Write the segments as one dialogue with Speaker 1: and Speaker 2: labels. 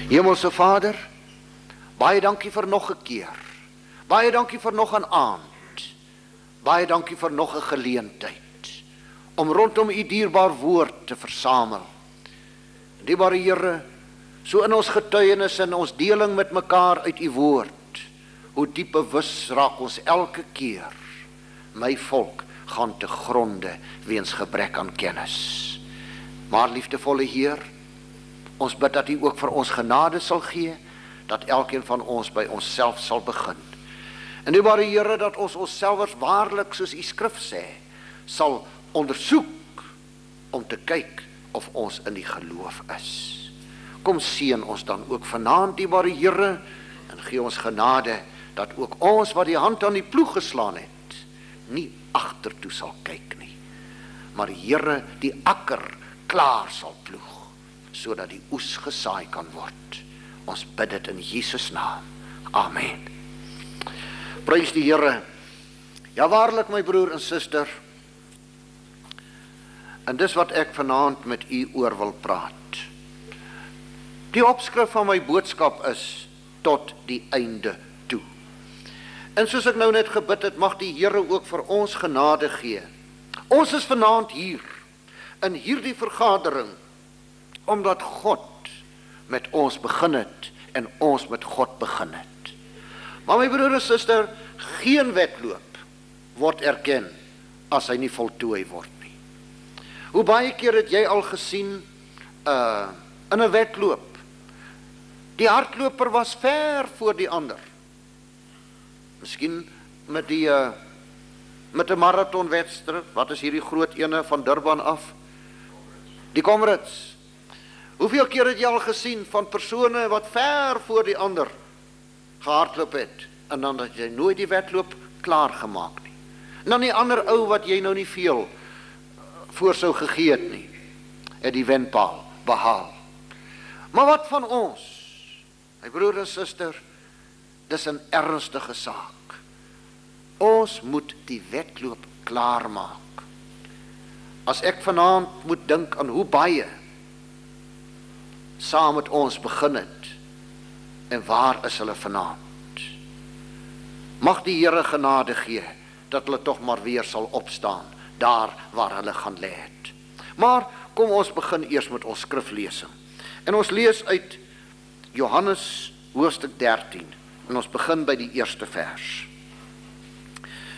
Speaker 1: Hemelse Vader, baie dankie vir nog 'n keer. Baie dankie vir nog 'n aand. Baie dankie vir nog 'n geleentheid om rondom u dierbaar woord te versamel. Dierbare Here, so in ons getuienis en ons deling met mekaar uit u woord, hoe diep bewus raak ons elke keer, my volk gaan te gronde weens gebrek aan kennis. Maar liefdevolle Heer, ons bid dat u ook vir ons genade sal gee, dat elkeen van ons by onsself sal begin. En dierbare Here, dat ons onsself waarlik, soos u skrif sê, sal ondersoek om te kyk of ons in die geloof is. Kom seën ons dan ook vanaand, dierbare Here, en gee ons genade, dat ook ons wat die hand aan die ploeg geslaan het, nie agtertoe sal kyk nie, maar Here die akker klaar sal ploeg, sodat die oes gesaai kan word. Ons bid dit in Jesus naam. Amen. Prys die Here. Ja, waarlik my broer en suster, en dis wat ek vanaand met u oor wil praat. Die opskrif van my boodskap is tot die einde toe. En soos ek nou net gebid het, mag die Here ook vir ons genade gee. Ons is vanaand hier, in hierdie vergadering, omdat God met ons begin het, en ons met God begin het. Maar my broer en suster, geen wedloop word erken, as hy nie voltooi word nie. Hoe baie keer het jy al gesien, in 'n wedloop, die hardloper was ver voor die ander. Miskien met 'n marathonwedstryd, wat is hierdie groot ene van Durban af? Die Comrades. Hoeveel keer het jy al gesien van persone wat ver voor die ander gehardloop het, en dan dat jy nooit die wedloop klaar gemaak nie. En dan die ander ou wat jy nou nie veel voor sou gegee het nie, het die wenpaal behaal. Maar wat van ons? My broer en suster, dis 'n ernstige saak. Ons moet die wedloop klaar maak. As ek vanaand moet dink aan hoe baie saam met ons begin het, en waar is hulle vanaand? Mag die Here genade gee, dat hulle tog maar weer sal opstaan, daar waar hulle gaan lê het. Maar kom ons begin eers met ons skriflesing. En ons lees uit Johannes hoofstuk 13, en ons begin by die eerste vers.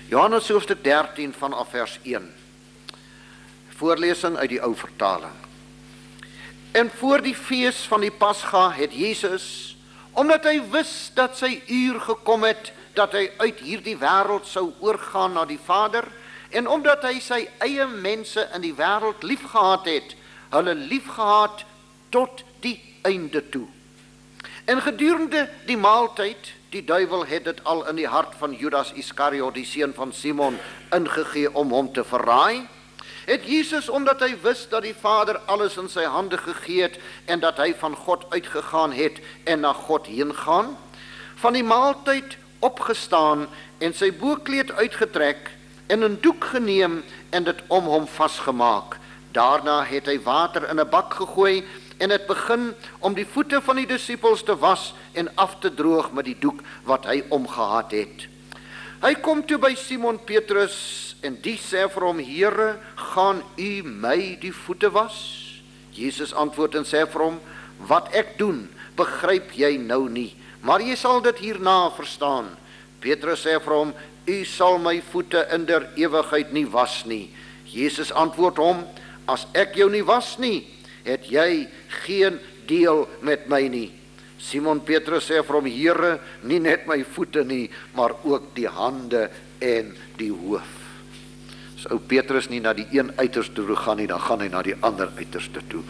Speaker 1: Johannes hoofstuk 13 vanaf vers 1. Voorlesing uit die ou vertaling. En voor die fees van die Pasga het Jesus, omdat hy wis dat sy uur gekom het, dat hy uit hierdie wêreld sou oorgaan na die Vader, en omdat hy sy eie mense in die wêreld liefgehad het, hulle liefgehad tot die einde toe. En gedurende die maaltyd, die duiwel het dit al in die hart van Judas Iskariot, die seun van Simon, ingegee om hom te verraai, het Jesus, omdat hy wist dat die Vader alles in sy hande gegee het, en dat hy van God uitgegaan het, en na God heen gaan, van die maaltyd opgestaan, en sy boekleed uitgetrek, en 'n doek geneem, en dit om hom vasgemaak. Daarna het hy water in 'n bak gegooi, en het begin om die voete van die disippels te was, en af te droog met die doek wat hy omgehad het. Hy kom toe by Simon Petrus, en die sê vir hom, Here, gaan u my die voete was? Jesus antwoord en sê vir hom, wat ek doen, begryp jy nou nie, maar jy sal dit hierna verstaan. Petrus sê vir hom, u sal my voete in der ewigheid nie was nie. Jesus antwoord hom, as ek jou nie was nie, het jy geen deel met my nie. Simon Petrus sê vir hom, Here, nie net my voete nie, maar ook die hande en die hoof. As ou Petrus nie na die een uiterste toe gaan nie, dan gaan hy na die ander uiterste toe.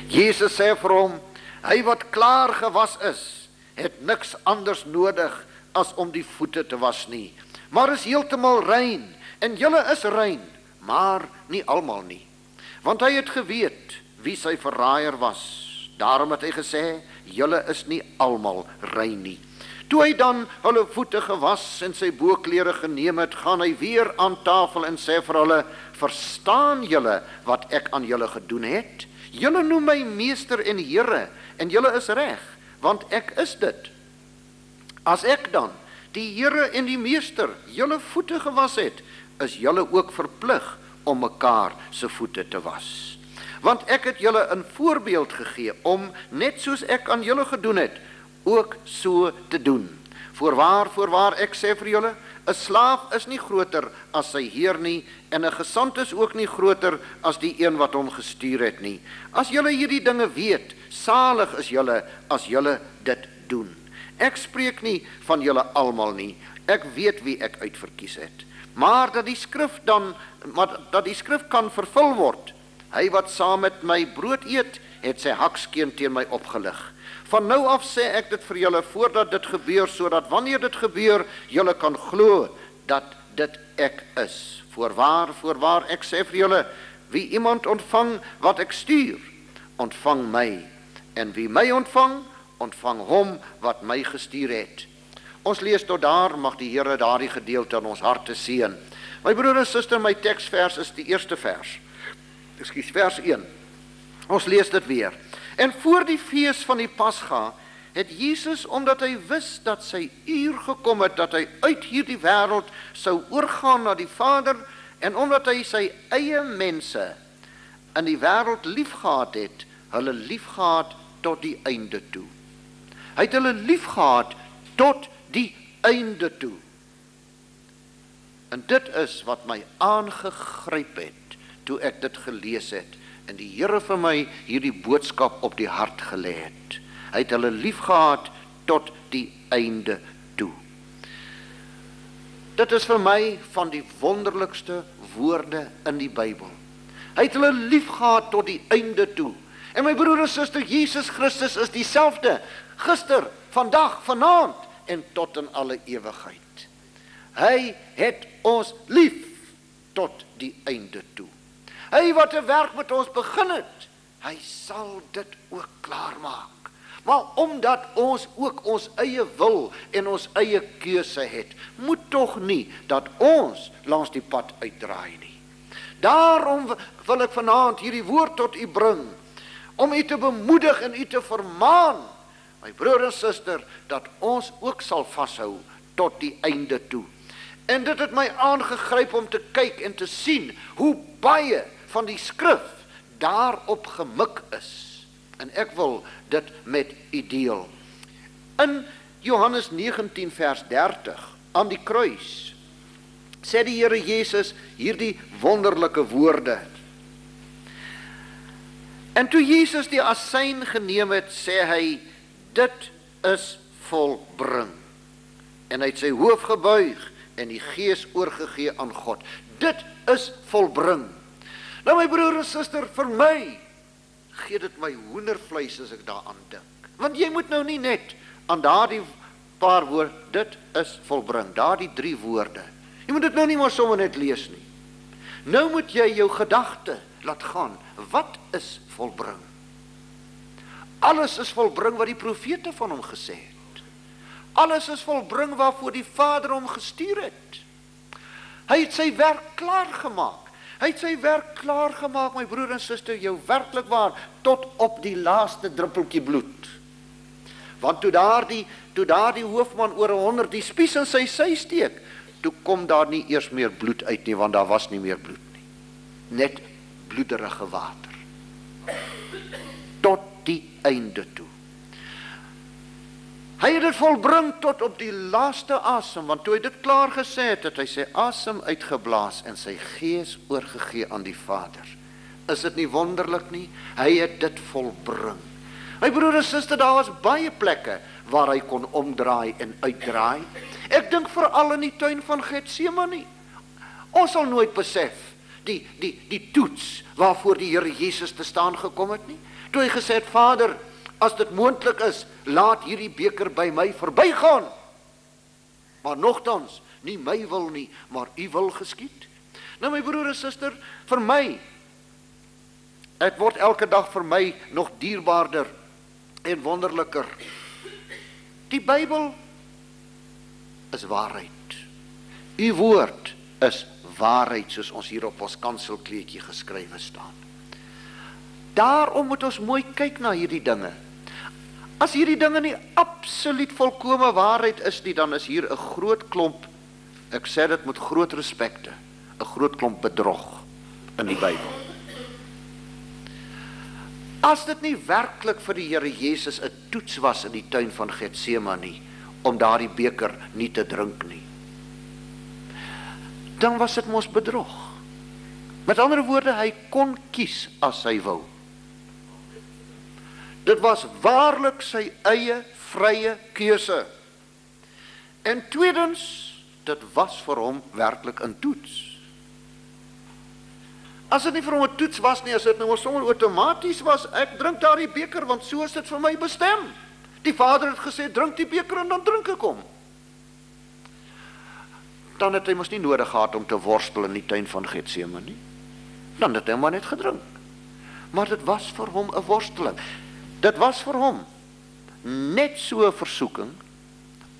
Speaker 1: Jesus sê vir hom, hy wat klaar gewas is, het niks anders nodig as om die voete te was nie, maar is heeltemal rein, en julle is rein, maar nie almal nie. Want hy het geweet wie sy verraaier was. Daarom het hy gesê, julle is nie almal rein nie. Toe hy dan hulle voete gewas en sy boklere geneem het, gaan hy weer aan tafel en sê vir hulle, verstaan julle wat ek aan julle gedoen het? Julle noem my meester en Here, en julle is reg, want ek is dit. As ek dan, die Here en die meester, julle voete gewas het, is julle ook verplig om mekaar se voete te was. Want ek het julle 'n voorbeeld gegee om, net soos ek aan julle gedoen het, ook so te doen. Voorwaar, ek sê vir julle, 'n slaaf is nie groter as sy heer nie, en 'n gesant is ook nie groter as die een wat hom gestuur het nie. As julle hierdie dinge weet, salig is julle as julle dit doen. Ek spreek nie van julle almal nie, ek weet wie ek uitverkies het. Maar dat die skrif kan vervul word. Hy wat saam met my brood eet, het sy hakskeen teen my opgelig. Van nou af sê ek dit vir julle voordat dit gebeur, sodat wanneer dit gebeur, julle kan glo dat dit ek is. Voorwaar, ek sê vir julle, wie iemand ontvang wat ek stuur, ontvang my. En wie my ontvang hom wat my gestuur het. Ons lees tot daar, mag die Here daardie gedeelte in ons harte seën. My broer en suster, my teksvers is die eerste vers. Vers 1. Ons lees dit weer. En voor die fees van die Pasga het Jesus, omdat hy wis dat sy uur gekom het, dat hy uit hierdie wêreld sou oorgaan na die Vader, en omdat hy sy eie mense in die wêreld liefgehad het, hulle liefgehad tot die einde toe. Hy het hulle liefgehad tot die einde toe. En dit is wat my aangegryp het, toe ek dit gelees het, en die Here vir my hierdie boodskap op die hart gelê het. Hy het hulle liefgehad tot die einde toe. Dit is vir my van die wonderlikste woorde in die Bybel. Hy het hulle liefgehad tot die einde toe. En my broer en suster, Jesus Christus is dieselfde, gister, vandag, vanaand, en tot in alle ewigheid. Hy het ons lief tot die einde toe. Hy wat 'n werk met ons begin het, hy sal dit ook klaarmaak. Maar omdat ons ook ons eie wil en ons eie keuse het, moet tog nie dat ons langs die pad uitdraai nie. Daarom wil ek vanaand hierdie woord tot u bring, om u te bemoedig en u te vermaan, my broer en suster, dat ons ook sal vashou tot die einde toe. En dit het my aangegryp om te kyk en te sien hoe baie van die skrif daarop gemik is. En ek wil dit met u deel. In Johannes 19 vers 30, aan die kruis, sê die Here Jesus hierdie wonderlike woorde. En toe Jesus die asyn geneem het, sê hy, dit is volbring. En hy het sy hoof gebuig en die gees oorgegee aan God. Dit is volbring. Nou my broer en suster, vir my gee dit my hoendervleis as ek daaraan dink. Want jy moet nou nie net aan daardie paar woorde, dit is volbring, daardie 3 woorde. Jy moet dit nou nie maar sommer net lees nie. Nou moet jy jou gedagte laat gaan. Wat is volbring? Alles is volbring wat die profete van hom gesê het. Alles is volbring waarvoor die Vader hom gestuur het. Hy het sy werk klaar gemaak. Hy het sy werk klaar gemaak, my broer en suster, jou werklik waar, tot op die laaste druppeltjie bloed. Want toe daardie hoofman oor 100 die spies in sy sy steek, toe kom daar nie eers meer bloed uit nie, want daar was nie meer bloed nie. Net bloederige water. Tot die einde toe. Hy het dit volbring tot op die laaste asem, want toe hy dit klaar gesê het, het hy sy asem uitgeblaas en sy gees oorgegee aan die Vader. Is dit nie wonderlik nie? Hy het dit volbring. My broer en suster, daar was baie plekke waar hy kon omdraai en uitdraai. Ek dink veral in die tuin van Getsemane. Ons sal nooit besef die toets waarvoor die Here Jesus te staan gekom het nie. Toe hy gesê het, Vader, as dit moontlik is, laat hierdie beker by my verbygaan. Maar nogtans, nie my wil nie, maar u wil geskied. Nou my broer en suster, vir my, het word elke dag vir my nog dierbaarder en wonderliker. Die Bybel is waarheid. U woord is waarheid, soos ons hier op ons kanselkleedjie geskrywe staan. Daarom moet ons mooi kyk na hierdie dinge. As hierdie dinge nie absoluut volkome waarheid is nie, dan is hier 'n groot klomp, ek sê dit met groot respekte, 'n groot klomp bedrog in die Bybel. As dit nie werklik vir die Here Jesus 'n toets was in die tuin van Getsemane om daardie beker nie te drink nie, dan was dit mos bedrog. Met ander woorde, hy kon kies as hy wou. Dit was waarlik sy eie vrye keuse. En tweedens, dit was vir hom werklik 'n toets. As dit nie vir hom 'n toets was nie, as dit nou sommer outomaties was, ek drink daardie beker, want so is dit vir my bestem. Die Vader het gesê, drink die beker en dan drink ek hom. Dan het hy mos nie nodig gehad om te worstel in die tuin van Getsemane nie. Dan het hy maar net gedrink. Maar dit was vir hom 'n worsteling. Dit was vir hom net so 'n versoeking,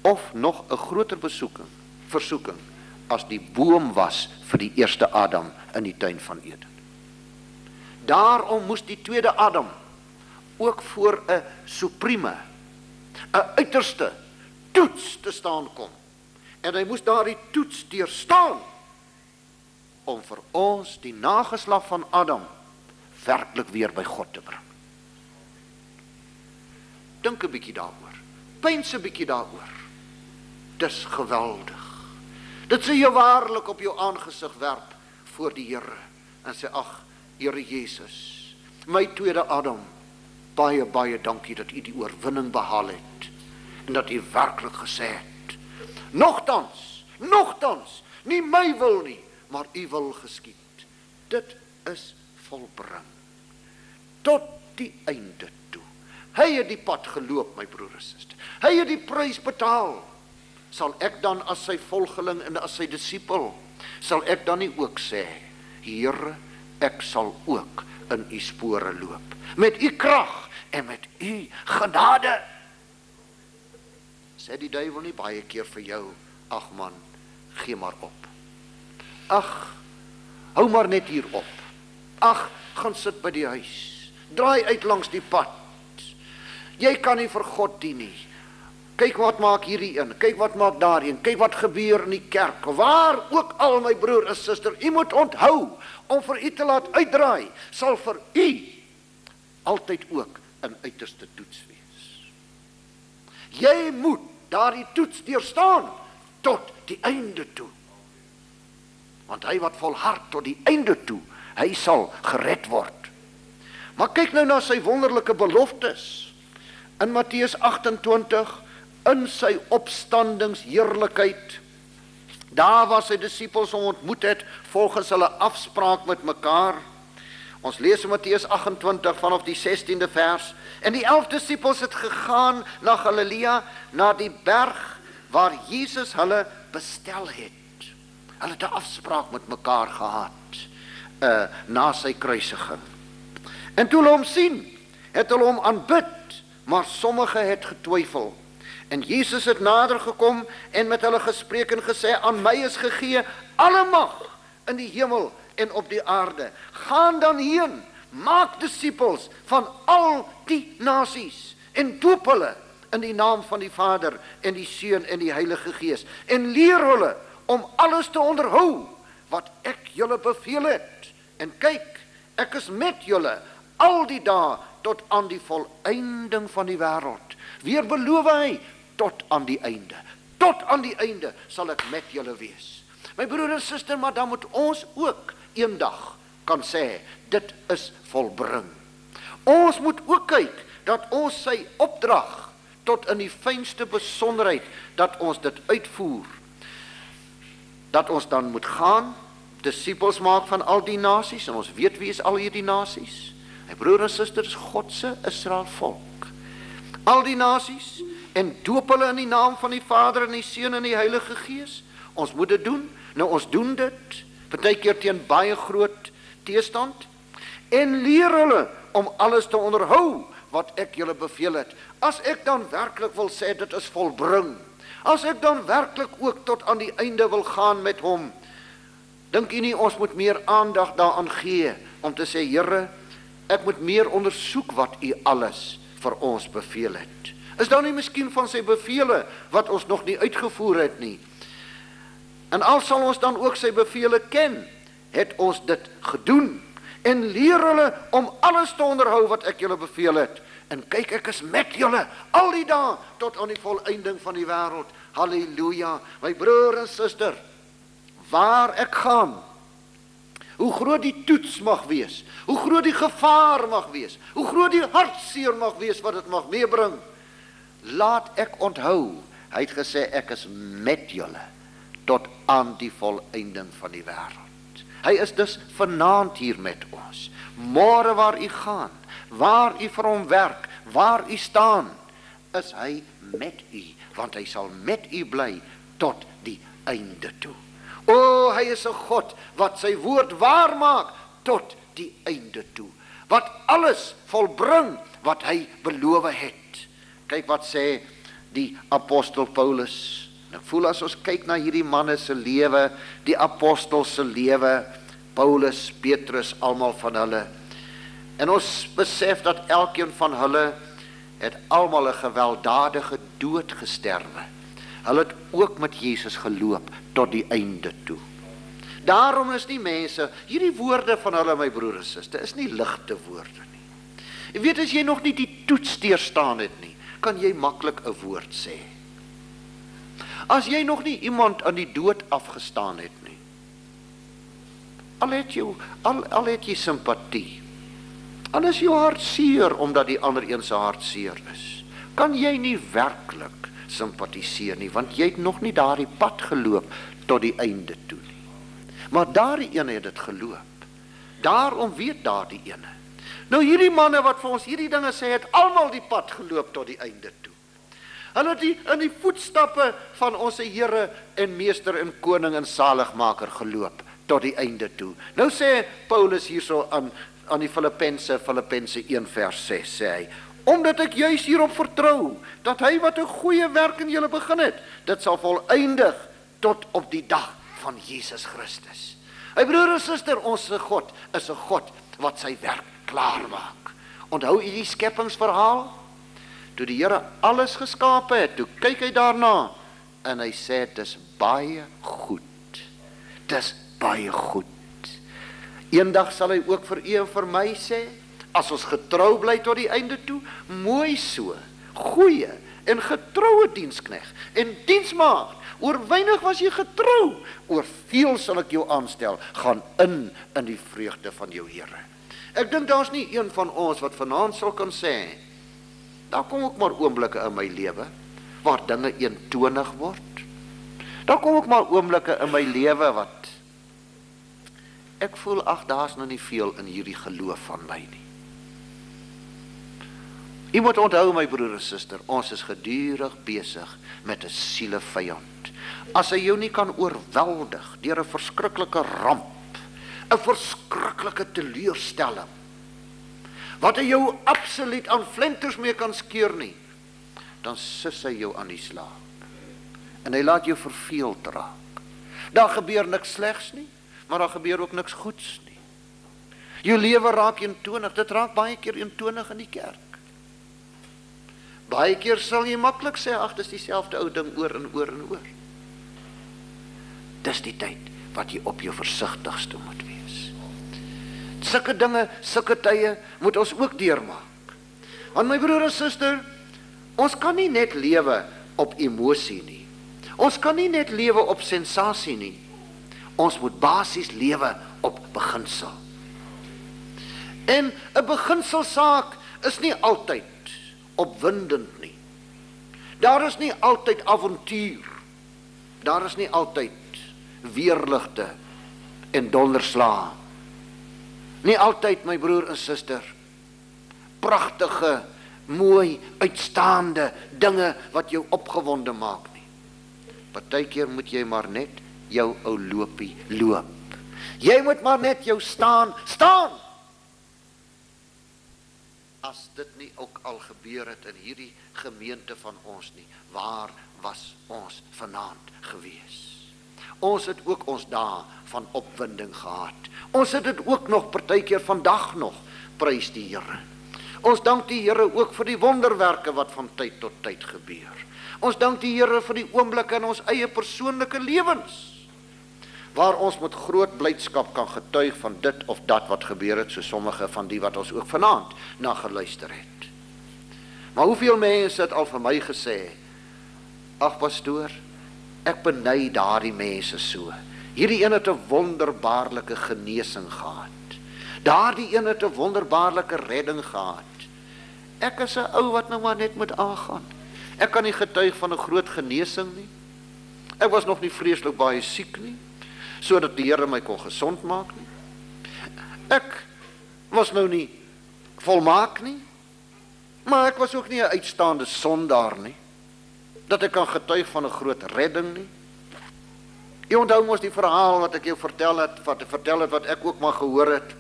Speaker 1: of nog 'n groter versoeking, as die boom was vir die eerste Adam in die tuin van Eden. Daarom moes die tweede Adam ook voor 'n supreme, 'n uiterste toets te staan kom. En hy moes daardie toets deurstaan om vir ons, die nageslag van Adam, werklik weer by God te bring. Dink 'n bietjie daaroor. Pyns 'n bietjie daaroor. Dis geweldig. Dit sê jy waarlik op jou aangesig werp voor die Here en sê, ag, Here Jesus, my tweede Adam, baie, baie dankie dat u die oorwinning behaal het en dat u werklik gesê het, nogtans, nie my wil nie, maar u wil geskied. Dit is volbring. Tot die einde toe. Hy het die pad geloop, my broer en suster. Hy het die prys betaal. Sal ek dan as sy volgeling en as sy disipel, sal ek dan nie ook sê, Here, ek sal ook in u spore loop, met u krag en met u genade. Sê die duiwel nie baie keer vir jou, ag man, gee maar op. Ag, hou maar net hier op. Ag, gaan sit by die huis. Draai uit langs die pad. Jy kan nie vir God dien nie. Kyk wat maak hierdie een, kyk wat maak daarin, kyk wat gebeur in die kerk. Waar ook al, my broer en suster, u moet onthou, om vir u te laat uitdraai, sal vir u altyd ook 'n uiterste toets wees. Jy moet daardie toets deurstaan tot die einde toe. Want hy wat volhard tot die einde toe, hy sal gered word. Maar kyk nou na sy wonderlike beloftes. In Matteus 28, in sy opstandingsheerlikheid, daar waar sy disippels hom ontmoet het, volgens hulle afspraak met mekaar. Ons lees in Matteus 28 vanaf die 16de vers, en die 11 disippels het gegaan na Galilea, na die berg waar Jesus hulle bestel het. Hulle het 'n afspraak met mekaar gehad, na sy kruisiging. En toe hulle hom sien, het hulle hom aanbid, maar sommige het getwyfel. En Jesus het nader gekom en met hulle gespreek en gesê, aan my is gegee alle mag in die hemel en op die aarde. Gaan dan heen, maak disippels van al die nasies en doop hulle in die naam van die Vader en die Seun en die Heilige Gees en leer hulle om alles te onderhou wat ek julle beveel het. En kyk, ek is met julle al die dae tot aan die volëinding van die wêreld. Weer beloof hy, tot aan die einde. Tot aan die einde sal ek met julle wees. My broer en suster, maar dan moet ons ook eendag kan sê, dit is volbring. Ons moet ook kyk, dat ons sy opdrag, tot in die fynste besonderheid, dat ons dit uitvoer. Dat ons dan moet gaan, disippels maak van al die nasies, en ons weet wie is al hierdie nasies. My broer en suster, is God se Israel volk. Al die nasies, en doop hulle in die naam van die Vader en die Seun en die Heilige Gees. Ons moet dit doen. Nou ons doen dit, partykeer teen baie groot teestand, en leer hulle om alles te onderhou wat ek julle beveel het. As ek dan werklik wil sê dit is volbring, as ek dan werklik ook tot aan die einde wil gaan met hom, dink u nie ons moet meer aandag daaraan gee om te sê, Here, ek moet meer ondersoek wat U alles vir ons beveel het. Is daar nie miskien van sy bevele wat ons nog nie uitgevoer het nie? En al sal ons dan ook sy bevele ken, het ons dit gedoen, en leer hulle om alles te onderhou wat ek julle beveel het. En kyk, ek is met julle al die dae tot aan die volëinding van die wêreld. Halleluja, my broer en suster, waar ek gaan, hoe groot die toets mag wees, hoe groot die gevaar mag wees, hoe groot die hartseer mag wees wat dit mag meebring, laat ek onthou, hy het gesê, ek is met julle tot aan die volëinding van die wêreld. Hy is dus vanaand hier met ons. Môre waar U gaan, waar U vir hom werk, waar U staan, is hy met U, want hy sal met U bly tot die einde toe. O, hy is 'n God wat sy woord waar maak tot die einde toe, wat alles volbring wat hy beloof het. Kyk wat sê die apostel Paulus. Ek voel as ons kyk na hierdie manne se lewe, die apostel se lewe, Paulus, Petrus, almal van hulle, en ons besef dat elkeen van hulle het almal 'n gewelddadige dood gesterwe. Hulle het ook met Jesus geloop tot die einde toe. Daarom is die mense, hierdie woorde van hulle, my broer en suster, is nie ligte woorde nie. Jy weet, as jy nog nie die toets deurstaan het nie, kan jy maklik 'n woord sê. As jy nog nie iemand aan die dood afgestaan het nie, al het jy simpatie, al is jou hart seer omdat die ander een se hart seer is, kan jy nie werklik simpatiseer nie, want jy het nog nie daardie pad geloop tot die einde toe nie. Maar daardie ene het dit geloop. Daarom weet daardie ene. Nou hierdie manne wat vir ons hierdie dinge sê, het almal die pad geloop tot die einde toe. Hulle het in die voetstappe van ons Here en Meester en Koning en Saligmaker geloop tot die einde toe. Nou sê Paulus hierso aan die Filippense 1 vers 6 sê hy, omdat ek juis hierop vertrou, dat hy wat 'n goeie werk in julle begin het, dit sal volëindig tot op die dag van Jesus Christus. My broer en suster, ons God is 'n God wat sy werk klaar maak. Onthou u die skepingsverhaal? Toe die Here alles geskape het, toe kyk hy daarna, en hy sê, dis baie goed. Dis baie goed. Eendag sal hy ook vir u en vir my sê, as ons getrou bly tot die einde toe, mooi so, goeie en getroue dienskneg en diensmaagd, oor weinig was jy getrou, oor veel sal ek jou aanstel, gaan in die vreugde van jou Here. Ek dink daar's nie een van ons wat vanaand sal kan sê, daar kom ook maar oomblikke in my lewe, waar dinge eentonig word. Daar kom ook maar oomblikke in my lewe wat, ek voel, ag, daar's nou nie veel in hierdie geloof van my nie. U moet onthou, my broer en suster, ons is gedurig besig met 'n sielevyand. As hy jou nie kan oorweldig deur 'n verskriklike ramp, 'n verskriklike teleurstelling, wat hy jou absoluut aan flenters mee kan skeur nie, dan sus hy jou aan die slaap. En hy laat jou verveeld raak. Daar gebeur niks slegs nie, maar daar gebeur ook niks goeds nie. Jou lewe raak eentonig, dit raak baie keer eentonig in die kerk. Baie keer sal jy maklik sê, ag, dis dieselfde ou ding oor en oor en oor. Dis die tyd wat jy op jou versigtigste moet wees. Sulke dinge, sulke tye moet ons ook deurmaak. Want my broer en suster, ons kan nie net lewe op emosie nie. Ons kan nie net lewe op sensasie nie. Ons moet basies lewe op beginsel. En 'n beginselsaak is nie altyd opwindend nie. Daar is nie altyd avontuur. Daar is nie altyd weerligte en donderslae. Nie altyd, my broer en suster, pragtige, mooi, uitstaande dinge wat jou opgewonde maak nie. Partykeer moet jy maar net jou ou loopie loop. Jy moet maar net jou staan. As dit nie ook al gebeur het in hierdie gemeente van ons nie, waar was ons vanaand gewees? Ons het ook ons dae van opwinding gehad. Ons het dit ook nog partykeer vandag nog, prys die Here. Ons dank die Here ook vir die wonderwerke wat van tyd tot tyd gebeur. Ons dank die Here vir die oomblikke in ons eie persoonlike lewens, waar ons met groot blydskap kan getuig van dit of dat wat gebeur het, so sommige van die wat ons ook vanaand na geluister het. Maar hoeveel mense het al vir my gesê, ag pastoor, ek beny daardie mense so. Hierdie een het 'n wonderbaarlike genesing gehad. Daardie een het 'n wonderbaarlike redding gehad. Ek is 'n ou wat nou maar net moet aangaan. Ek kan nie getuig van 'n groot genesing nie. Ek was nog nie vreeslik baie siek nie, sodat die Here my kon gesond maak nie. Ek was nou nie volmaak nie, maar ek was ook nie 'n uitstaande sondaar nie, dat ek kan getuig van 'n groot redding nie. Jy onthou mos die verhaal wat ek jou vertel het, wat ek ook maar gehoor het.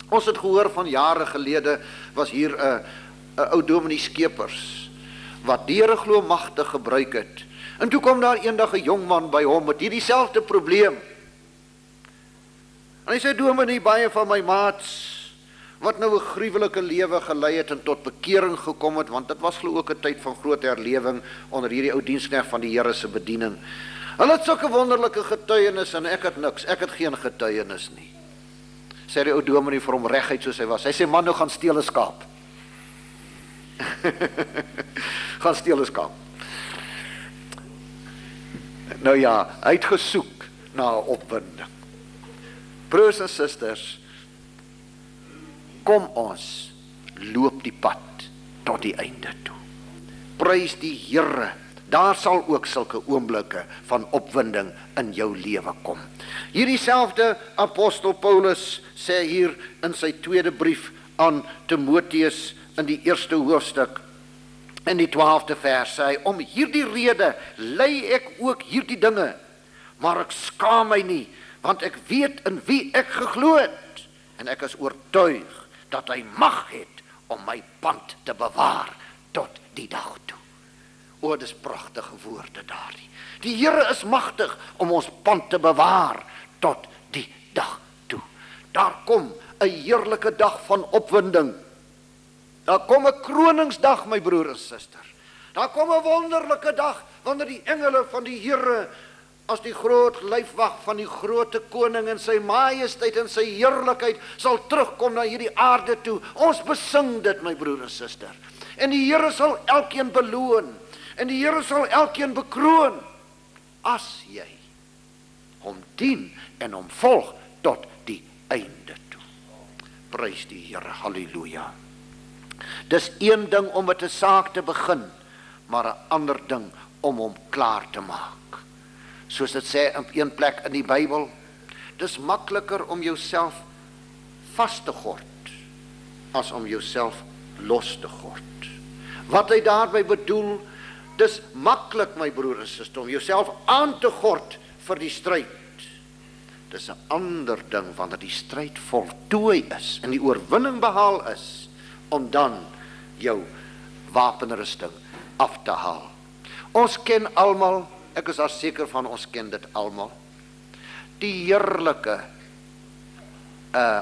Speaker 1: Ons het gehoor van jare gelede, was hier 'n ou dominee Skeepers, wat die Here glo magtig gebruik het. En toe kom daar eendag 'n jong man by hom met hierdie selfde probleem. En hy sê, dominee, baie van my maats, wat nou 'n gruwelike lewe gelei het en tot bekering gekom het, want dit was glo ook 'n tyd van groot herlewing onder hierdie ou diensknegt van die Here se bediening. Hulle het sulke wonderlike getuienis en ek het niks, ek het geen getuienis nie. Sê die ou dominee vir hom reguit soos hy was. Hy sê, man, nou gaan steel 'n skaap. Gaan steel 'n skaap. Nou ja, hy het gesoek na 'n opwinding. Broers en susters, kom ons loop die pad tot die einde toe. Prys die Here. Daar sal ook sulke oomblikke van opwinding in jou lewe kom. Hierdie selfde apostel Paulus sê hier in sy tweede brief aan Timoteus in die 1ste hoofstuk, in die 12de vers, sê hy, om hierdie rede ly ek ook hierdie dinge, maar ek skaam my nie, want ek weet in wie ek geglo het, en ek is oortuig dat hy mag het om my pand te bewaar tot die dag toe. O, dis pragtige woorde daardie. Die Here is magtig om ons pand te bewaar tot die dag toe. Daar kom 'n heerlike dag van opwinding. Daar kom 'n kroningsdag, my broer en suster. Daar kom 'n wonderlike dag wanneer die engele van die Here as die groot lijfwag van die grote koning in sy majesteit en sy heerlikheid sal terugkom na hierdie aarde toe. Ons besing dit, my broer en suster. En die Here sal elkeen beloon. En die Here sal elkeen bekroon as jy hom dien en hom volg tot die einde toe. Prys die Here, halleluja. Dis een ding om met 'n saak te begin, maar 'n ander ding om hom klaar te maak. Soos dit sê op een plek in die Bybel, dis makliker om jouself vas te gord as om jouself los te gord. Wat hy daarby bedoel, dis maklik, my broer en suster, om jouself aan te gord vir die stryd. Dis 'n ander ding wanneer die stryd voltooi is en die oorwinning behaal is, om dan jou wapenrusting af te haal. Ons ken almal, ek is daar seker van ons ken dit almal, die heerlike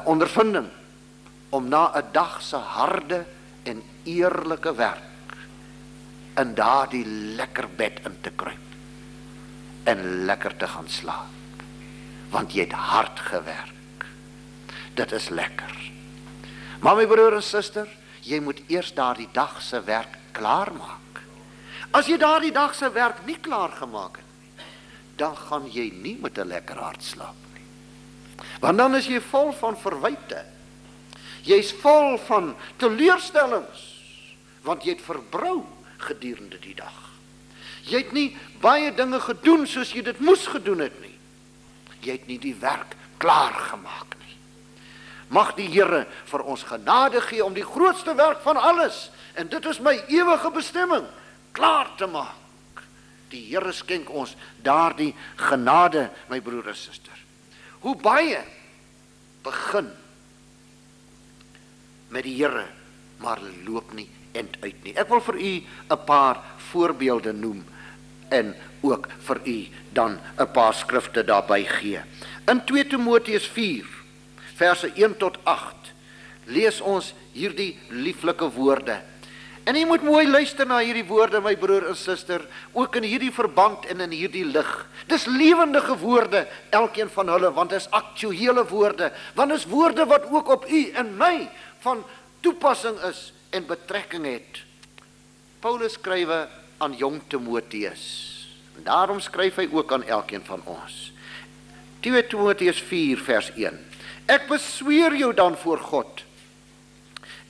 Speaker 1: ondervinding om na 'n dag se harde en eerlike werk in daardie lekker bed in te kruip en lekker te gaan slaap, want jy het hard gewerk. Dit is lekker. Maar my broer en suster, jy moet eers daardie dag se werk klaar maak. As jy daardie dag se werk nie klaar gemaak het nie, dan gaan jy nie met 'n lekker hart slaap nie. Want dan is jy vol van verwyte. Jy's vol van teleurstellings, want jy het verbrou gedurende die dag. Jy het nie baie dinge gedoen soos jy dit moes gedoen het nie. Jy het nie die werk klaar gemaak nie. Mag die Here vir ons genade gee om die grootste werk van alles, en dit is my ewige bestemming, klaar te maak. Die Here skenk ons daardie genade, my broer en suster. Hoe baie begin met die Here, maar loop nie end uit nie. Ek wil vir u 'n paar voorbeelde noem en ook vir u dan 'n paar skrifte daarby gee. In 2 Timoteus 4, verse 1 tot 8, lees ons hierdie lieflike woorde. En jy moet mooi luister na hierdie woorde, my broer en suster, ook in hierdie verband en in hierdie lig. Dis lewendige woorde, elkeen van hulle, want dis aktuele woorde, want dis woorde wat ook op u en my van toepassing is en betrekking het. Paulus skrywe aan jong Timoteus. Daarom skryf hy ook aan elkeen van ons. 2 Timoteus 4 vers 1. Ek besweer jou dan voor God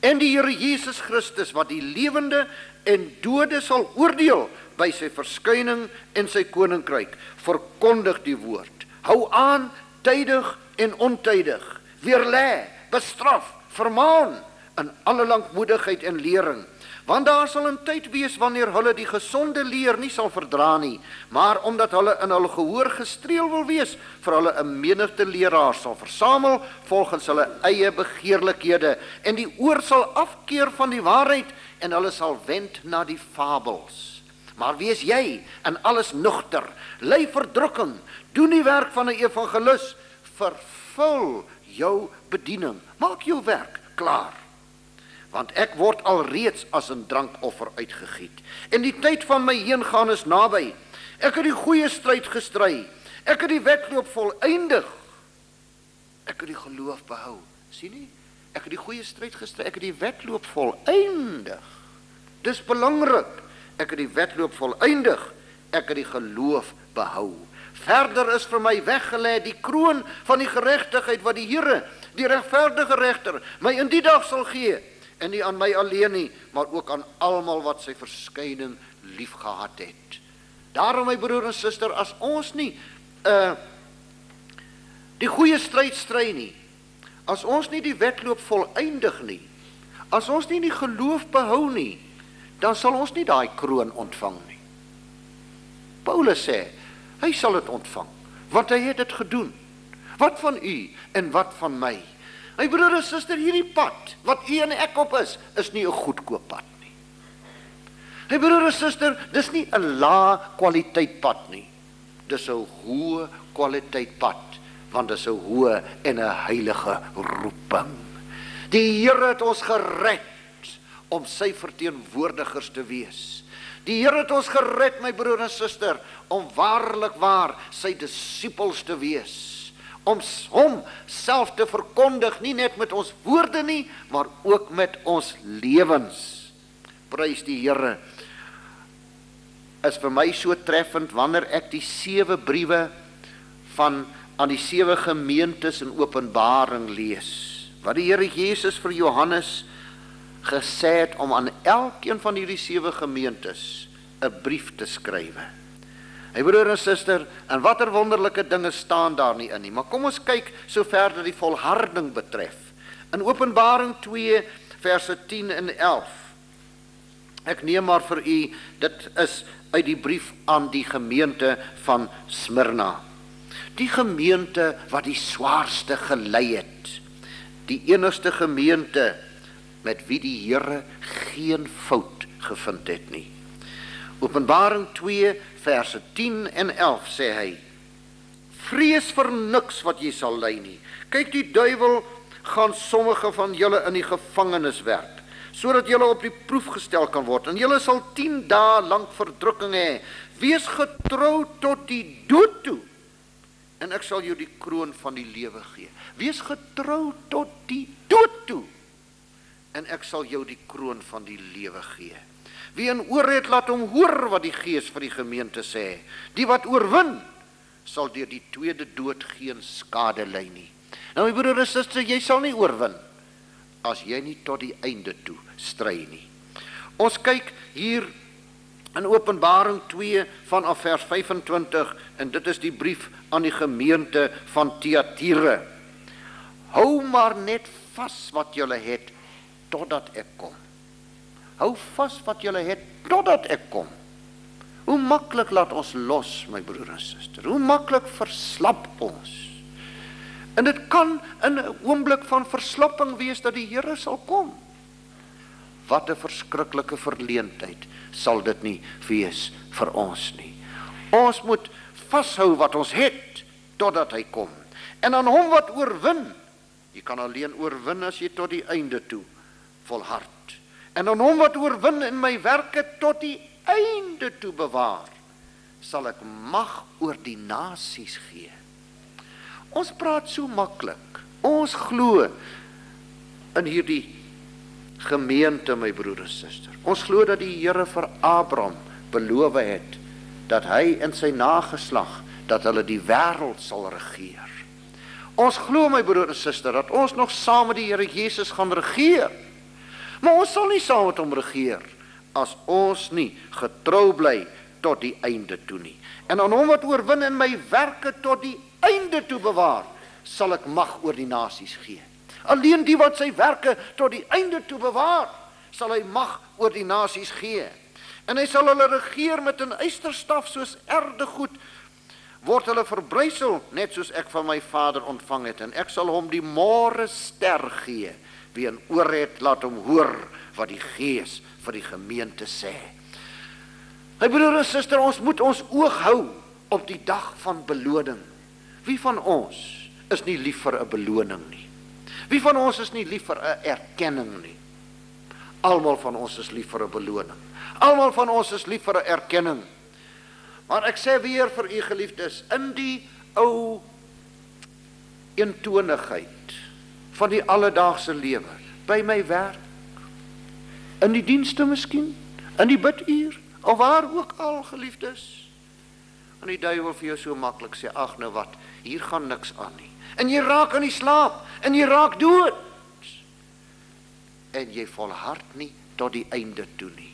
Speaker 1: en die Here Jesus Christus, wat die lewende en dode sal oordeel by sy verskyning en sy koninkryk, verkondig die woord. Hou aan tydig en ontydig, weerlê, bestraf, vermaan in alle lankmoedigheid en lering. Want daar sal 'n tyd wees wanneer hulle die gesonde leer nie sal verdra nie, maar omdat hulle in hulle gehoor gestreel wil wees, vir hulle 'n menigte leraars sal versamel volgens hulle eie begeerlikhede, en die oor sal afkeer van die waarheid en hulle sal wend na die fabels. Maar wees jy in alles nugter, ly verdrukking, doen die werk van 'n evangelis, vervul jou bediening, maak jou werk klaar. Want ek word alreeds as 'n drankoffer uitgegiet, en die tyd van my heengaan is naby. Ek het die goeie stryd gestry, ek het die wedloop volëindig, ek het die geloof behou. Sien nie? Ek het die goeie stryd gestry, ek het die wedloop volëindig. Dis belangrik. Ek het die wedloop volëindig, ek het die geloof behou. Verder is vir my weggelê die kroon van die geregtigheid wat die Here, die regverdige regter, my in die dag sal gee. En nie aan my alleen nie, maar ook aan almal wat sy verskyning liefgehad het. Daarom, my broer en suster, as ons nie die goeie stryd stry nie, as ons nie die wedloop volëindig nie, as ons nie die geloof behou nie, dan sal ons nie daai kroon ontvang nie. Paulus sê, hy sal dit ontvang, want hy het dit gedoen. Wat van u en wat van my? My broer en suster, hierdie pad, wat u en ek op is nie 'n goedkoop pad nie. My broer en suster, dis nie 'n lae kwaliteit pad nie. Dis 'n hoë kwaliteit pad, want dis 'n hoë en 'n heilige roeping. Die Here het ons gered om sy verteenwoordigers te wees. Die Here het ons gered, my broer en suster, om waarlik waar sy disippels te wees. Om hom self te verkondig, nie net met ons woorde nie, maar ook met ons lewens. Prys die Here. Is vir my so treffend wanneer ek die 7 briewe aan die 7 gemeentes in Openbaring lees, wat die Here Jesus vir Johannes gesê het om aan elkeen van hierdie 7 gemeentes 'n brief te skrywe. My broer en suster, en watter wonderlike dinge staan daar nie in nie, maar kom ons kyk sover dat die volharding betref. In Openbaring 2 verse 10 en 11. Ek neem maar vir u, dit is uit die brief aan die gemeente van Smyrna. Die gemeente wat die swaarste gelei het. Die enigste gemeente met wie die Here geen fout gevind het nie. Openbaring 2 verse 10 en 11 sê hy, vrees vir niks wat jy sal ly nie. Kyk, die duiwel gaan sommige van julle in die gevangenis werp, sodat julle op die proef gestel kan word, en julle sal 10 dae lank verdrukking hê. Wees getrou tot die dood toe, en ek sal jou die kroon van die lewe gee. Wees getrou tot die dood toe, en ek sal jou die kroon van die lewe gee. Wie 'n oor het, laat hom hoor wat die Gees vir die gemeente sê. Die wat oorwin, sal deur die tweede dood geen skade ly nie. Nou, my broer en suster, jy sal nie oorwin as jy nie tot die einde toe stry nie. Ons kyk hier in Openbaring 2 vanaf vers 25, en dit is die brief aan die gemeente van Thyatira. Hou maar net vas wat julle het, totdat ek kom. Hou vas wat julle het, totdat ek kom. Hoe maklik laat ons los, my broer en suster. Hoe maklik verslap ons. En dit kan in 'n oomblik van verslapping wees dat die Here sal kom. Wat 'n verskriklike verleentheid sal dit nie wees vir ons nie. Ons moet vashou wat ons het, totdat hy kom. En aan hom wat oorwin, jy kan alleen oorwin as jy tot die einde toe volhard. En aan hom wat oorwin in my werke tot die einde toe bewaar, sal ek mag oor die nasies gee. Ons praat so maklik. Ons glo in hierdie gemeente, my broer en suster. Ons glo dat die Here vir Abraham beloof het, dat hy en sy nageslag, dat hulle die wêreld sal regeer. Ons glo, my broer en suster, dat ons nog saam met die Here Jesus gaan regeer. Maar ons sal nie saam met hom regeer, as ons nie getrou bly tot die einde toe nie. En aan hom wat oorwin in my werke tot die einde toe bewaar, sal ek mag oor die nasies gee. Alleen die wat sy werke tot die einde toe bewaar, sal hy mag oor die nasies gee. En hy sal hulle regeer met 'n ysterstaf soos erdegoed, word hulle verbrysel, net soos ek van my Vader ontvang het, en ek sal hom die môre ster gee. Wie 'n oor het, laat hom hoor wat die Gees vir die gemeente sê. My broer en suster, ons moet ons oog hou op die dag van beloning. Wie van ons is nie lief vir 'n beloning nie? Wie van ons is nie lief vir 'n erkenning nie? Almal van ons is lief vir 'n beloning. Almal van ons is lief vir 'n erkenning. Maar ek sê weer vir u geliefdes, in die ou eentonigheid van die alledaagse lewe, by my werk, in die dienste miskien, in die biduur, of waar ook al, geliefdes, en die duiwel vir jou so maklik sê, ag nou wat, hier gaan niks aan nie, en jy raak aan die slaap, en jy raak dood, en jy volhard nie tot die einde toe nie.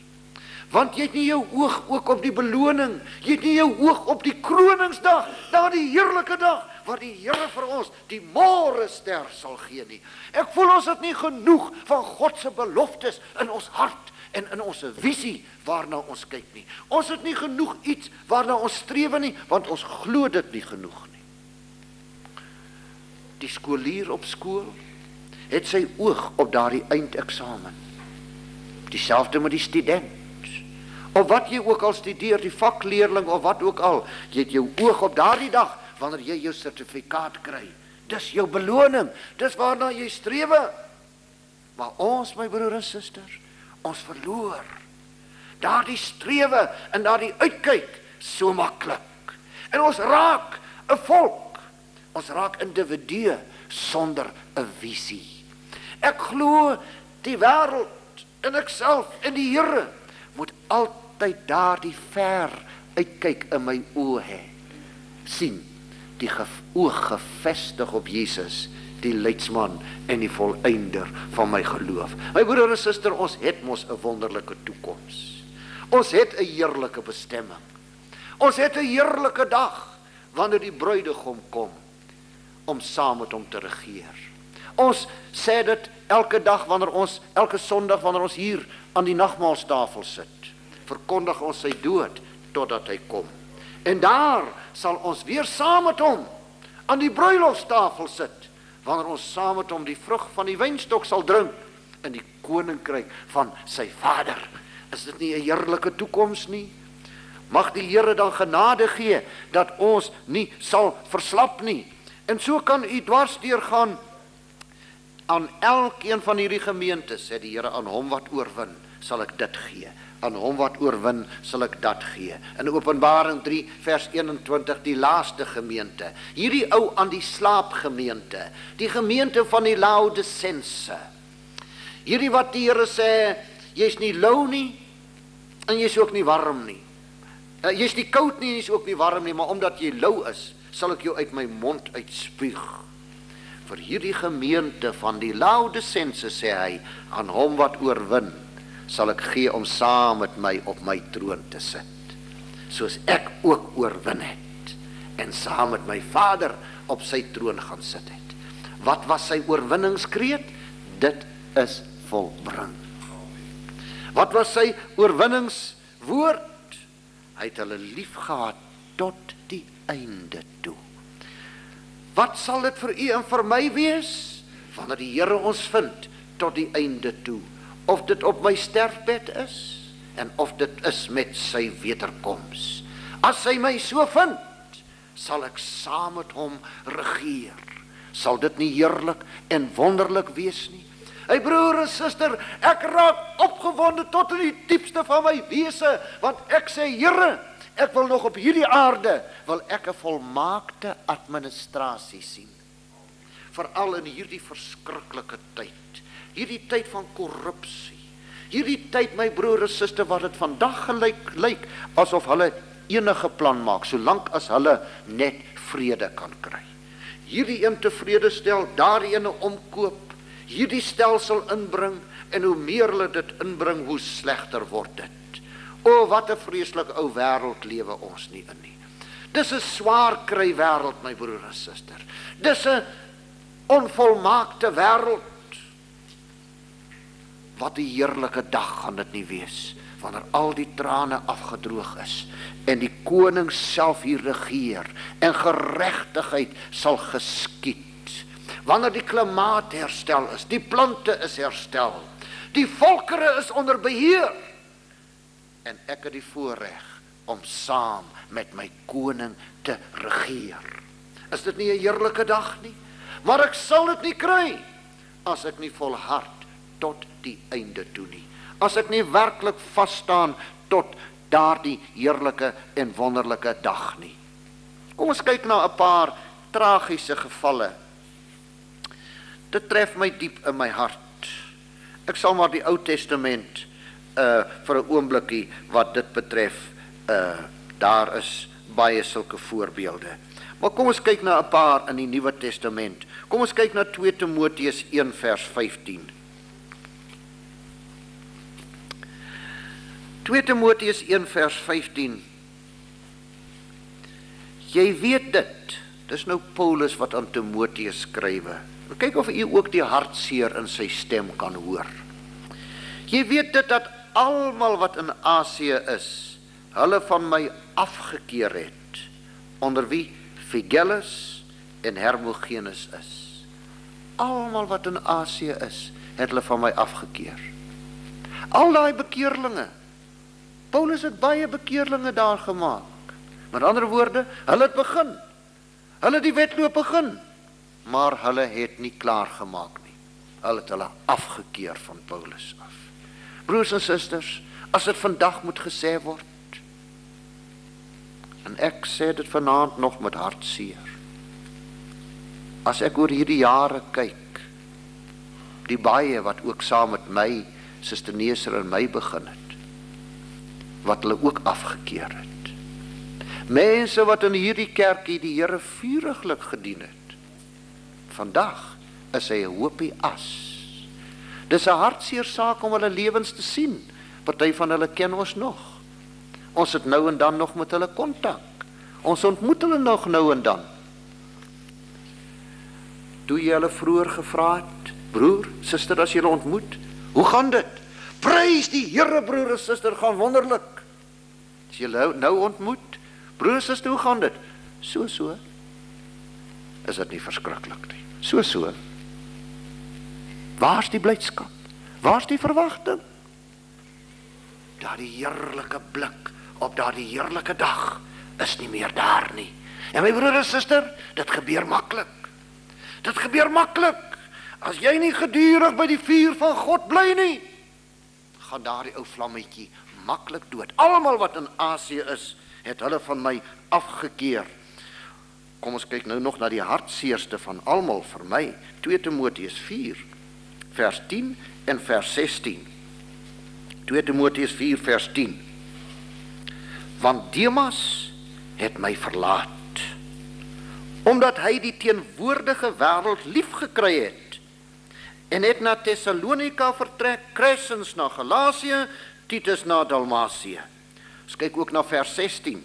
Speaker 1: Want jy het nie jou oog ook op die beloning, jy het nie jou oog op die kroningsdag, daardie heerlike dag, waar die Here vir ons die môre ster sal gee nie. Ek voel ons het nie genoeg van God se beloftes in ons hart en in ons visie waarna ons kyk nie. Ons het nie genoeg iets waarna ons streef nie, want ons glo dit nie genoeg nie. Die skoolier op skool het sy oog op daardie eindeksamen. Dieselfde met die student. Of wat jy ook al studeer, die vakleerling of wat ook al, jy het jou oog op daardie dag, wanneer jy jou sertifikaat kry. Dis jou beloning, dis waarna jy strewe. Maar ons, my broer en suster, ons verloor daardie strewe en daardie uitkyk so maklik. En ons raak 'n volk, ons raak individue sonder 'n visie. Ek glo die wêreld en ek self en die Here moet altyd daardie ver uitkyk in my oë hê. Sien, die oog gefestig op Jesus, die leidsman en die volëinder van my geloof. My broer en suster, ons het mos 'n wonderlike toekoms. Ons het 'n heerlike bestemming. Ons het 'n heerlike dag, wanneer die bruidegom kom, om saam met hom te regeer. Ons sê dit elke dag, elke Sondag, wanneer ons hier aan die nagmaalstafel sit, verkondig ons sy dood, totdat hy kom. En daar sal ons weer saam met hom aan die bruilofstafel sit, wanneer ons saam met hom die vrug van die wynstok sal drink, in die koninkryk van sy Vader. Is dit nie 'n heerlike toekoms nie? Mag die Here dan genade gee, dat ons nie sal verslap nie. En so kan u dwars deurgaan aan elkeen van hierdie gemeentes, sê die Here, aan hom wat oorwin, sal ek dit gee. Aan hom wat oorwin, sal ek dat gee. In Openbaring 3 vers 21, die laaste gemeente, hierdie ou aan die slaapgemeente, die gemeente van die Laodicense, hierdie wat die Here sê, jy's nie lou nie, en jy's ook nie warm nie. Jy's nie koud nie, en jy's ook nie warm nie, maar omdat jy lou is, sal ek jou uit my mond uitspuug. Vir hierdie gemeente van die Laodicense sê hy, aan hom wat oorwin, sal ek gee om saam met my op my troon te sit, soos ek ook oorwin het, en saam met my Vader op sy troon gaan sit het. Wat was sy oorwinningskreet? Dit is volbring. Wat was sy oorwinningswoord? Hy het hulle lief gehad tot die einde toe. Wat sal dit vir u en vir my wees, wanneer die Here ons vind tot die einde toe? Of dit op my sterfbed is, en of dit is met sy wederkoms. As hy my so vind, sal ek saam met hom regeer. Sal dit nie heerlik en wonderlik wees nie? Hey broer en suster, ek raak opgewonde tot in die diepste van my wese, want ek sê, Here, ek wil nog op hierdie aarde, wil ek 'n volmaakte administrasie sien. Veral in hierdie verskriklike tyd, hierdie tyd van korrupsie, hierdie tyd, my broer en suster, wat dit vandag lyk, asof hulle enige plan maak, solank as hulle net vrede kan kry. Hierdie een tevrede stel, daardie ene omkoop, hierdie stelsel inbring, en hoe meer hulle dit inbring, hoe slegter word dit. O, wat 'n vreeslike ou wêreld lewe ons nie in nie. Dis 'n swaar kry wêreld, my broer en suster. Dis 'n onvolmaakte wêreld. Wat 'n heerlike dag gaan dit nie wees, wanneer al die trane afgedroog is, en die koning self hier regeer, en geregtigheid sal geskied. Wanneer die klimaat herstel is, die plante is herstel, die volkere is onder beheer, en ek het die voorreg om saam met my koning te regeer. Is dit nie 'n heerlike dag nie? Maar ek sal dit nie kry, as ek nie volhard tot die einde toe nie. As ek nie werklik vasstaan tot daardie heerlike en wonderlike dag nie. Kom ons kyk na 'n paar tragiese gevalle. Dit tref my diep in my hart. Ek sal maar die Ou Testament vir 'n oombliekie wat dit betref, daar is baie sulke voorbeelde. Maar kom ons kyk na 'n paar in die Nuwe Testament. Kom ons kyk na 2 Timoteus 1 vers 15. 2 Timoteus 1 vers 15. Jy weet dit. Dis nou Paulus wat aan Timoteus skrywe. Kyk of u ook die hartseer in sy stem kan hoor. Jy weet dit dat almal wat in Asië is, hulle van my afgekeer het, onder wie Phygellus en Hermogenes is. Almal wat in Asië is, het hulle van my afgekeer. Al daai bekeerlinge. Paulus het baie bekeerlinge daar gemaak. Met ander woorde, hulle het begin. Hulle het die wedloop begin. Maar hulle het nie klaar gemaak nie. Hulle het hulle afgekeer van Paulus af. Broers en susters, as dit vandag moet gesê word, en ek sê dit vanaand nog met hartseer, as ek oor hierdie jare kyk, die baie wat ook saam met my, Suster Neser en my begin het, wat hulle ook afgekeer het. Mense wat in hierdie kerkie die Here vuriglik gedien het, vandag is hy 'n hoopie as. Dis 'n hartseer saak om hulle lewens te sien. Party van hulle ken ons nog. Ons het nou en dan nog met hulle kontak. Ons ontmoet hulle nog nou en dan. Toe jy hulle vroeër gevra het, broer, suster, as jy hulle ontmoet, hoe gaan dit? Prys die Here, broer en suster, gaan wonderlik. As jy nou ontmoet, broer en suster, hoe gaan dit? So. Is dit nie verskriklik nie? So. Waar's die blydskap? Waar's die verwagting? Daardie heerlike blik op daardie heerlike dag is nie meer daar nie. En my broer en suster, dit gebeur maklik. Dit gebeur maklik. As jy nie gedurig by die vuur van God bly nie, gaan daardie ou vlammetjie maklik dood. Almal wat in Asië is, het hulle van my afgekeer. Kom ons kyk nou nog na die hartseerste van almal vir my, 2 Timoteus 4, vers 10 en vers 16. 2 Timoteus 4, vers 10. Want Demas het my verlaat, omdat hy die teenwoordige wêreld lief gekry het, en het na Thessalonika vertrek, Crescens na Galasië, Titus na Dalmatie. Ons kyk ook na vers 16.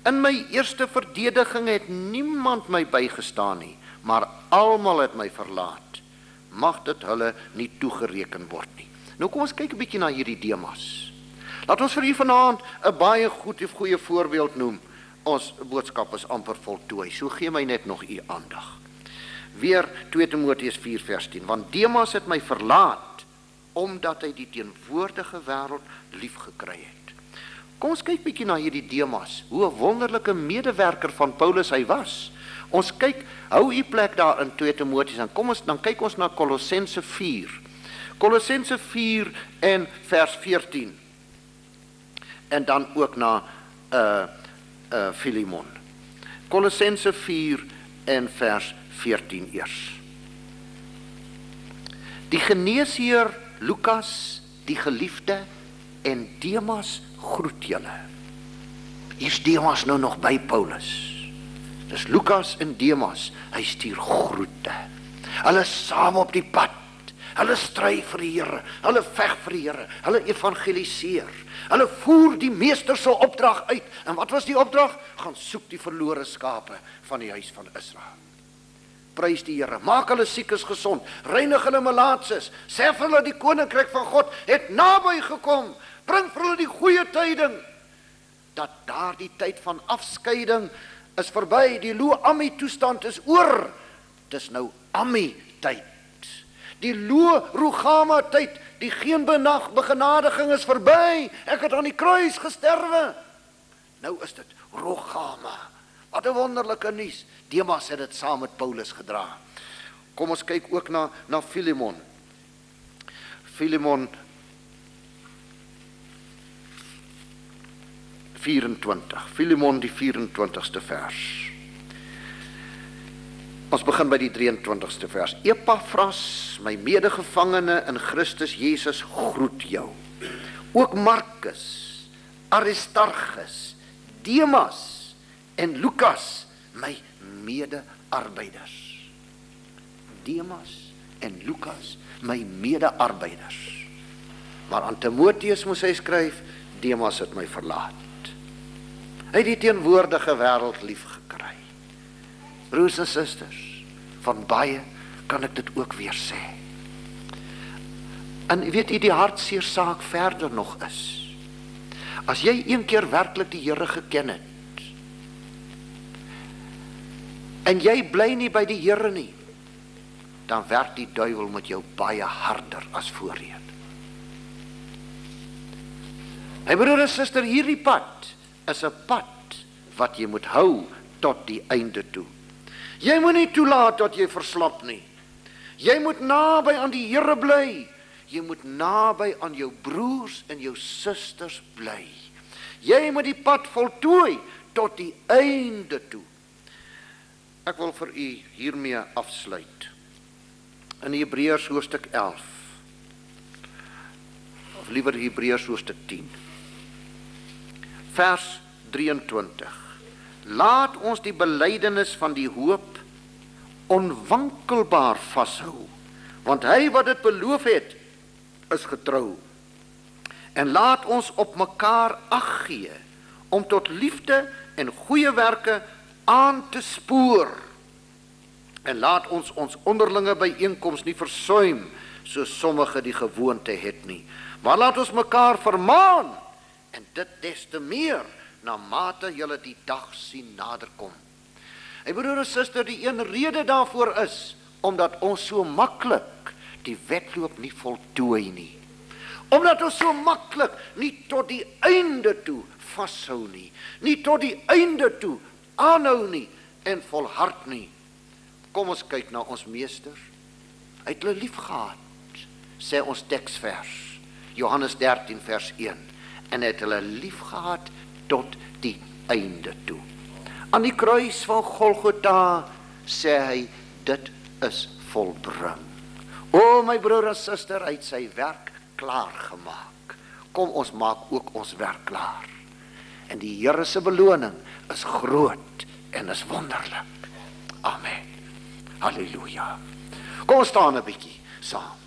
Speaker 1: In my eerste verdediging het niemand my bygestaan nie, maar almal het my verlaat. Mag dit hulle nie toegereken word nie. Nou kom ons kyk 'n bietjie na hierdie Demas. Laat ons vir u vanaand 'n baie goeie voorbeeld noem. Ons boodskap is amper voltooi, so gee my net nog u aandag. Weer 2 Timoteus 4 vers 10. Want Demas het my verlaat, omdat hy die teenwoordige wêreld lief gekry het. Kom ons kyk bietjie na hierdie Demas, hoe 'n wonderlike medewerker van Paulus hy was. Ons kyk, hou u plek daar in 2 Timoteus, dan kyk ons na Kolossense 4. Kolossense 4 en vers 14. En dan ook na Filemon. Kolossense 4 en vers 14 eers. Die geneesheer Lukas, die geliefde, en Demas groet julle. Hier's Demas nou nog by Paulus. Dis Lukas en Demas, hy stuur groete. Hulle saam op die pad, hulle stry vir die Here, hulle veg vir die Here, hulle evangeliseer, hulle voer die meester se opdrag uit. En wat was die opdrag? Gaan soek die verlore skape van die huis van Israel. Prys die Here, maak hulle siekes gesond, reinig hulle malaatses, sê vir hulle die koninkryk van God het naby gekom, bring vir hulle die goeie tyding, dat daardie tyd van afskeiding is verby, die Lo-Ammi toestand is oor, dis nou Ammi tyd, die Lo-Rugama tyd, die geen begenadiging is verby, ek het aan die kruis gesterwe, nou is dit Rugama. Wat 'n wonderlike nuus. Demas het dit saam met Paulus gedra. Kom ons kyk ook na Filemon. Filemon 24. Filemon die 24ste vers. Ons begin by die 23ste vers. Epaphras, my medegevangene in Christus Jesus, groet jou. Ook Markus, Aristarchus, Demas en Lukas, my mede-arbeiders. Demas en Lukas, my mede-arbeiders. Maar aan Timoteus moes hy skryf, Demas het my verlaat. Hy het die teenwoordige wêreld lief gekry. Broers en susters, van baie kan ek dit ook weer sê. En weet jy, die hartseer saak verder nog is, as jy een keer werklik die Here geken het, en jy bly nie by die Here nie, dan werk die duiwel met jou baie harder as voorheen. My broer en suster, hierdie pad is 'n pad wat jy moet hou tot die einde toe. Jy moet nie toelaat dat jy verslap nie. Jy moet naby aan die Here bly. Jy moet naby aan jou broers en jou susters bly. Jy moet die pad voltooi tot die einde toe. Ek wil vir u hiermee afsluit. In Hebreërs hoofstuk 11, of liewer Hebreërs hoofstuk 10, vers 23. Laat ons die belydenis van die hoop onwankelbaar vashou, want hy wat dit beloof het, is getrou. En laat ons op mekaar ag gee, om tot liefde en goeie werke aan te spoor. En laat ons onderlinge byeenkoms nie versuim, soos sommige die gewoonte het nie. Maar laat ons mekaar vermaan, en dit des te meer, na mate julle die dag sien naderkom. En broer en suster, die een rede daarvoor is, omdat ons so maklik die wedloop nie voltooi nie. Omdat ons so maklik nie tot die einde toe vashou nie, nie tot die einde toe aanhou nie en volhard nie. Kom ons kyk na ons meester. Hy het hulle lief gehad, sê ons teksvers, Johannes 13 vers 1, en hy het hulle lief gehad tot die einde toe. Aan die kruis van Golgotha sê hy, dit is volbring. O my broer en suster, hy het sy werk klaar gemaak. Kom ons maak ook ons werk klaar. En die Here se beloning is groot en is wonderlik. Amen. Halleluja. Kom ons staan 'n bietjie saam.